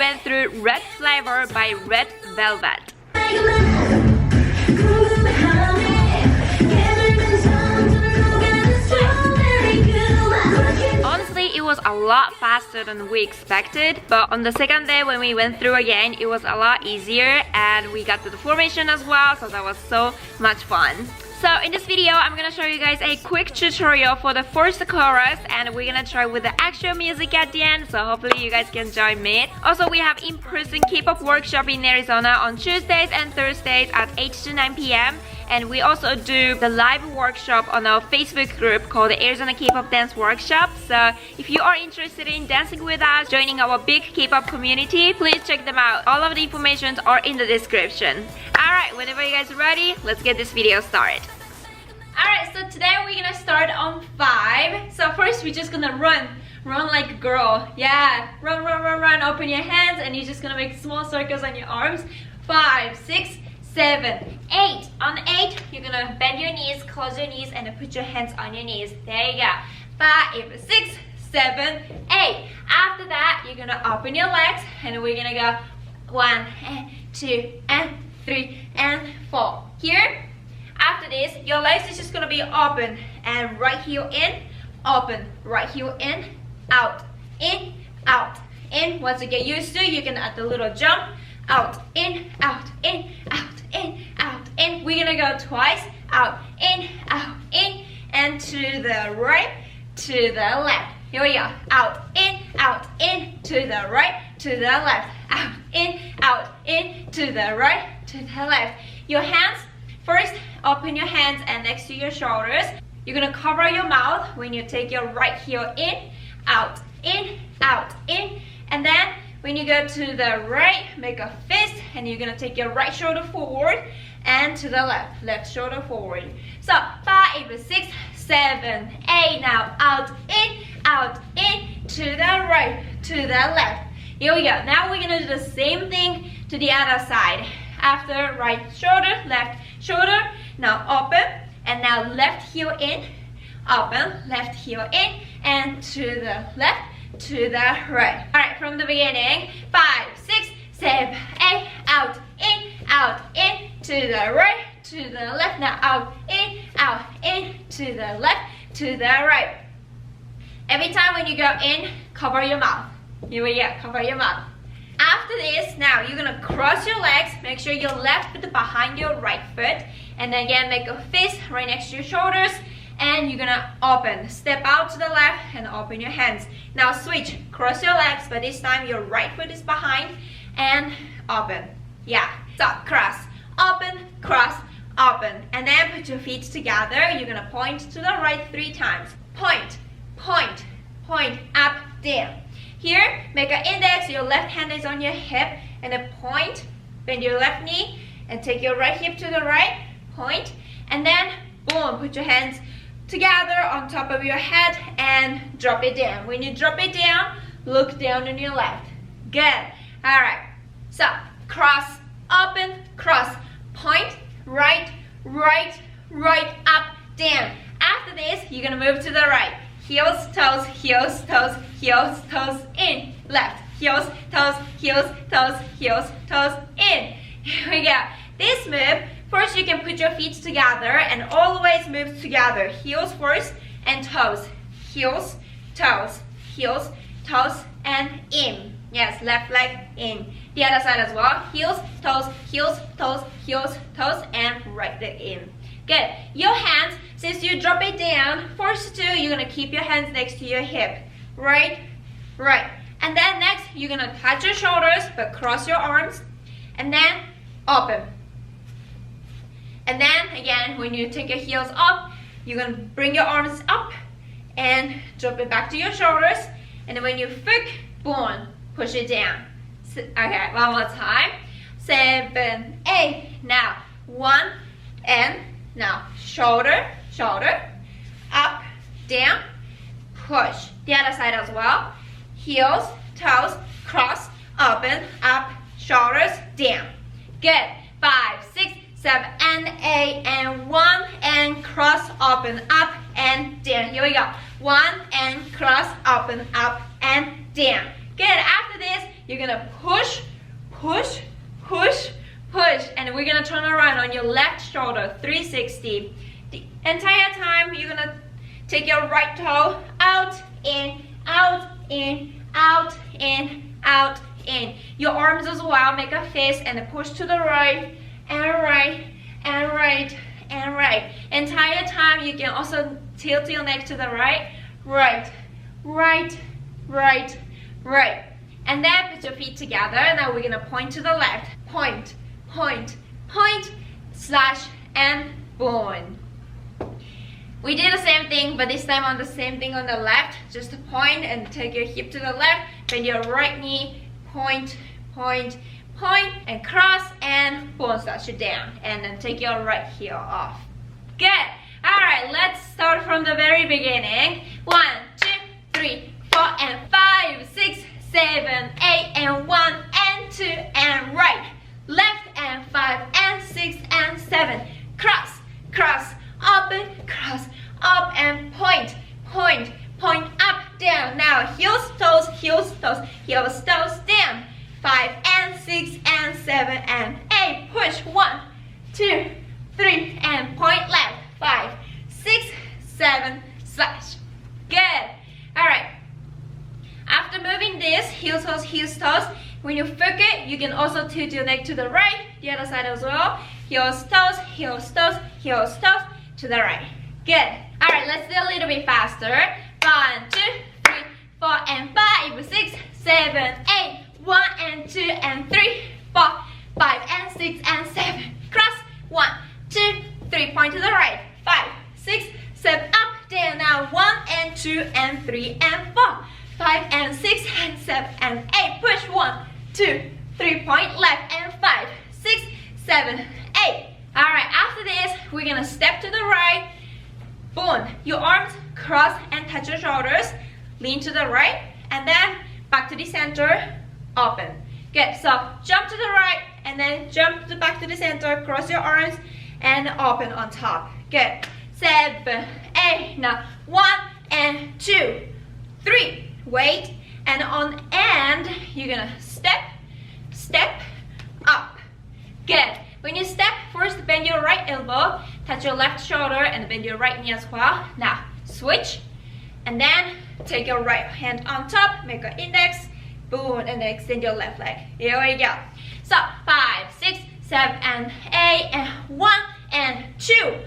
went through Red Flavor by Red Velvet. Honestly, it was a lot faster than we expected, but on the second day when we went through again, it was a lot easier and we got to the formation as well, so that was so much fun. So in this video, I'm gonna show you guys a quick tutorial for the first chorus, and we're gonna try with the actual music at the end, so hopefully you guys can join me. Also, we have in-person Kpop workshop in Arizona on Tuesdays and Thursdays at 8 to 9 p.m. And we also do the live workshop on our Facebook group called the Arizona Kpop Dance Workshop. So if you are interested in dancing with us, joining our big Kpop community, please check them out. All of the information are in the description. Alright, whenever you guys are ready, let's get this video started. Alright, so today we're gonna start on 5. So first we're just gonna run like a girl. Yeah, run, open your hands, and you're just gonna make small circles on your arms. 5, 6, 7, 8. On 8, you're gonna bend your knees, close your knees, and then put your hands on your knees. There you go. 5, 6, 7, 8. After that, you're gonna open your legs, and we're gonna go 1, and 2, and 3, and 4. Here, after this, your legs is just gonna be open, and right heel in, open, right heel in, out, in, out, in. Once you get used to it, you can add the little jump. Out, in, out, in, out, in, out, in. We're gonna go twice. Out, in, and to the right, to the left. Here we go. Out, in, to the right, to the left. Out, in, to the right, to the left. Your hands, first open your hands and next to your shoulders. You're gonna cover your mouth when you take your right heel in, out, in, and then when you go to the right, make a fist, and you're gonna take your right shoulder forward and to the left shoulder forward. So 5, 6, 7, 8. Now out, in, to the right, to the left. Here we go. Now we're gonna do the same thing to the other side. After right shoulder, left shoulder. Now open, and now left heel in, open, left heel in, and to the left, to the right. Alright, from the beginning. 5, 6, 7, 8. Out, in, to the right, to the left. Now out, in, to the left, to the right. Every time when you go in, cover your mouth. Here we go, cover your mouth. After this, now you're gonna cross your legs. Make sure your left foot behind your right foot, and then again make a fist right next to your shoulders. And you're gonna open, step out to the left and open your hands. Now switch, cross your legs, but this time your right foot is behind and open. Yeah, so cross, open, and then put your feet together. You're gonna point to the right 3 times. Point, up, down. Here, make an index, your left hand is on your hip, and then point, bend your left knee, and take your right hip to the right, point, and then boom, put your hands together on top of your head and drop it down. When you drop it down, look down on your left. Good. Alright. So cross, open, cross, point, right, up, down. After this, you're gonna move to the right. Heels, toes, in. Left. Heels, toes, in. Here we go. This move, first you can put your feet together and always move together. Heels first and toes. Heels, toes, and in. Yes, left leg in. The other side as well. Heels, toes, and right leg in. Good. Your hands, since you drop it down, first 2, you're gonna keep your hands next to your hip. Right. And then next, you're gonna touch your shoulders, but cross your arms, and then open. And then again, when you take your heels up, you're gonna bring your arms up and drop it back to your shoulders. And then when you flick, boom, push it down. Okay, one more time. 7, 8. Now 1 and now shoulder, up, down, push. The other side as well. Heels, toes, cross, open, up, shoulders, down. Good. 5, 6, 7, and 8, and 1, and cross, open, up, and down. Here we go. 1, and cross, open, up, and down. Good. After this, you're gonna push, push, push, push, and we're gonna turn around on your left shoulder, 360. The entire time, you're gonna take your right toe out, in, out, in, out, in, out, in. Your arms as well, make a fist and push to the right, and right, and right, and right. Entire time, you can also tilt your neck to the right, right, right, right, right. And then put your feet together. Now we're gonna point to the left. Point, point, point, slash, and boom. We did the same thing, but this time on the same thing on the left. Just point and take your hip to the left, bend your right knee, point, point, point, and cross, and boom, slash it down. And then take your right heel off. Good. Alright, let's start from the very beginning. 1, 2, 3, 4, and 5, 6, 7, 8, and 1, and 2, and right. Left, and 5, and 6, and 7. Cross, cross, open, cross, up, and point, point, point, up, down. Now heels, toes, heels, toes, heels, toes, down. 5, and 6, and 7, and 8. Push. 1, 2, 3, and point left. 5, 6, 7, slash. Good. Alright. After moving this, heels, toes, when you flick it, you can also tilt your neck to the right, the other side as well. Heels, toes, heels, toes, heels, toes, to the right. Good. Alright, let's do a little bit faster. 1, 2, 3, 4, and 5, 6, 7, 8, 1, and 2, and 3, 4, 5, and 6, and 7. Cross. 1, 2, 3, point to the right. 5, 6, 7, up, down. Now 1, and 2, and 3, and 4. 5, and 6, and 7, and 8. Push. 1, 2, 3, point left, and 5, 6, 7, 8. Alright, after this, we're gonna step to the right. Boom. Your arms cross and touch your shoulders. Lean to the right, and then back to the center, open. Good. So jump to the right, and then jump back to the center, cross your arms, and open on top. Good. 7, 8. Now 1, and 2, 3. Wait, and on end, you're gonna step, step, up. Good. When you step, first bend your right elbow, touch your left shoulder, and bend your right knee as well. Now switch, and then take your right hand on top, make an index, boom, and then extend your left leg. Here we go. So 5, 6, 7, and 8, and 1, and 2,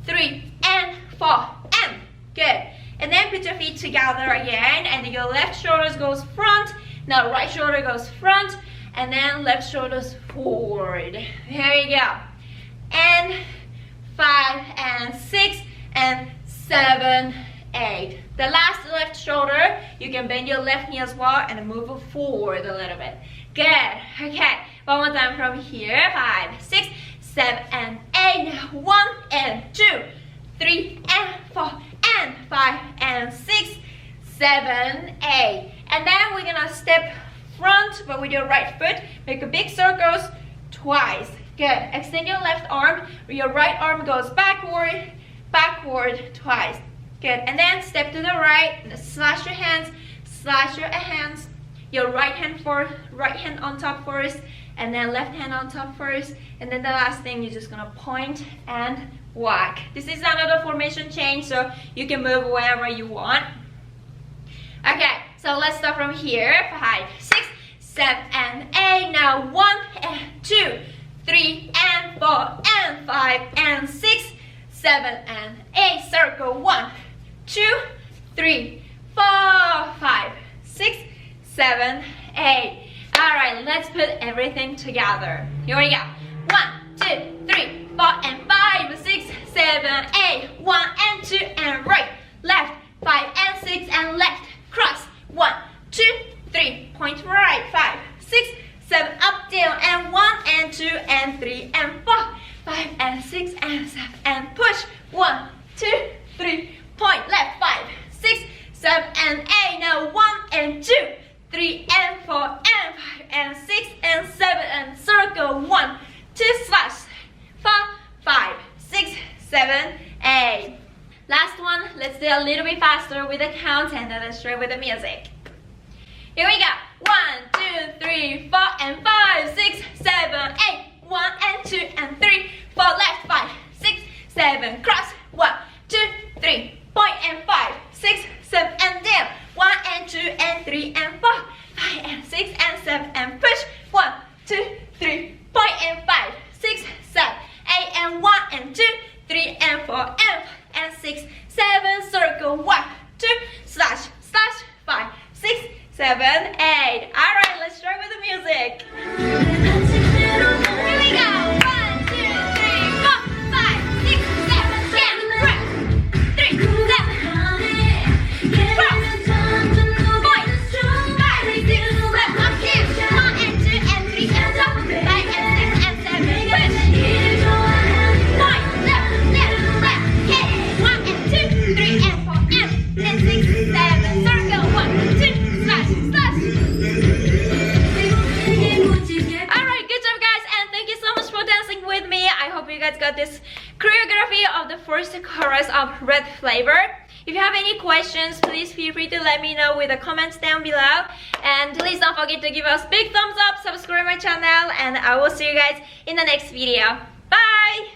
3, and 4, and good. And then put your feet together again, and your left shoulder goes front. Now right shoulder goes front, and then left shoulders forward. Here we go. And 5, and 6, and 7, 8. The last left shoulder, you can bend your left knee as well and move it forward a little bit. Good. Okay. One more time from here. 5, 6, 7, and 8. 1, and 2, 3, and 4, and 5, and 6, 7, 8. And then we're gonna step front, but with your right foot. Make a big circles twice. Good. Extend your left arm. Your right arm goes backward, backward twice. Good. And then step to the right. And slash your hands. Slash your hands. Your right hand on top first, and then left hand on top first. And then the last thing, you're just gonna point and whack. This is another formation change, so you can move wherever you want. Okay, so let's start from here. 5, 6, 7, and 8. Now 1, and 2, 3, and 4, and 5, and 6, 7, and 8. Circle. 1, 2, 3, 4, 5, 6, 7, 8. Alright, let's put everything together. Here we go. 1, 2, 3, 4, and 5, 6, 7, 8. 1, and 2, and right, left, 5, and 6, and left. Cross. 1, 2, 3. Point right. 5, 6, 7. Up, down, and 1, and 2, and 3, and 4. 5, and 6, and 7, and push. 1, 2, 3. Point left. 5, 6, 7, and 8. Now 1, and 2, 3, and 4, and 5, and 6, and 7, and circle. 1, 2, slash. 4, 5, 6, 7, 8. Last one, let's do a little bit faster with the count and then straight with the music. Here we go. 1, 2, 3, 3, 4 and 5, 6, 7, 8. 1 and 2 and 3, 4 left, 5, 6, 7, cross, 1, 2, 3, point and 5, 6, 7 and down, 1 and 2 and 3 and 4, 5 and 6 and 7 and push, 1, 2, 3, point and 5, 6, 7, 8 and 1 and 2, 3 and 4 and 6, 7, circle, 1, 2, slash, slash, 5, 6, 7, 8. Alright, let's start with the music. Here we go. 1, 2, 3, 4, 5, 6, 7, 10, right. 3, 7, cross, point, 5, 6, left, up, 2, 1 and 2 and 3 and 4, 5 and 6 and 7, push, point, left, left, left, hit, 1 and 2, 3 and 4 and 6, 7, circle, 1, 2, slash, slash. Alright, good job guys, and thank you so much for dancing with me. I hope you guys got this choreography of the first chorus of Red Flavor. If you have any questions, please feel free to let me know with the comments down below. And please don't forget to give us big thumbs up, subscribe my channel, and I will see you guys in the next video. Bye!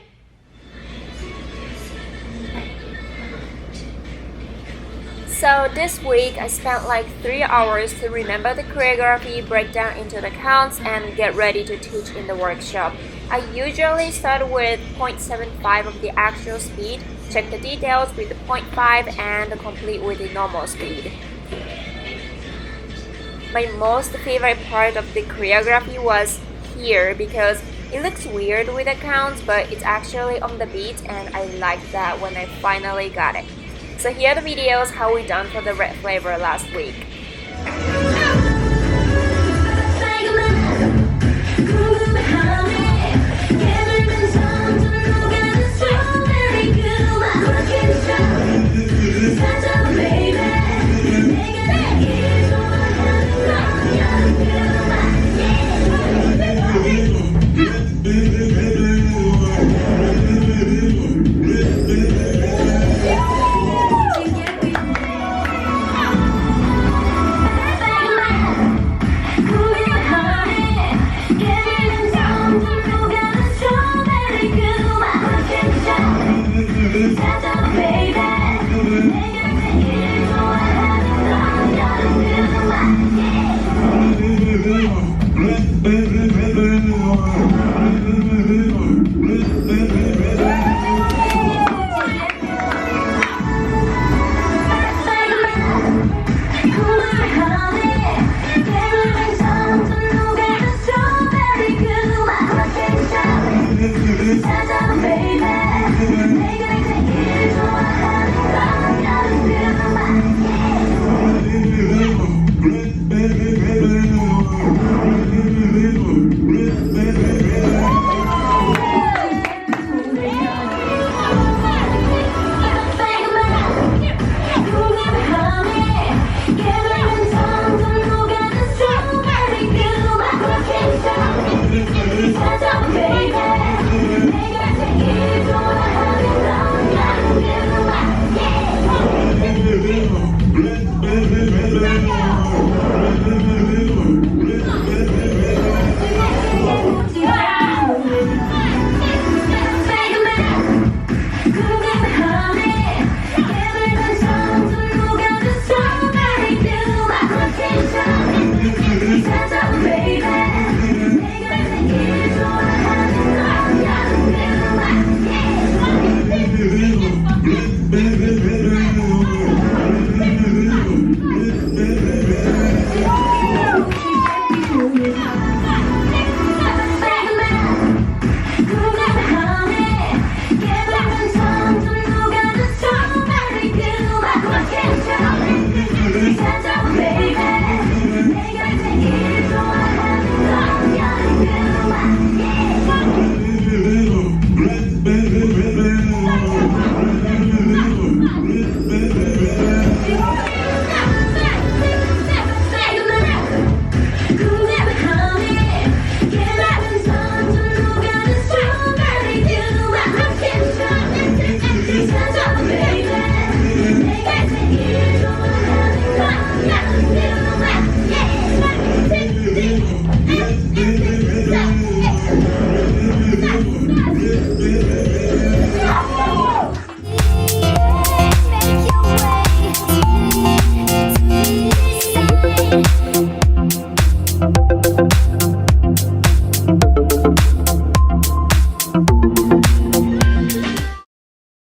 So this week I spent like 3 hours to remember the choreography, break down into the counts, and get ready to teach in the workshop. I usually start with 0.75 of the actual speed, check the details with the 0.5, and complete with the normal speed. My most favorite part of the choreography was here because it looks weird with the counts, but it's actually on the beat, and I liked that when I finally got it. So here are the videos how we done for the Red Flavor last week.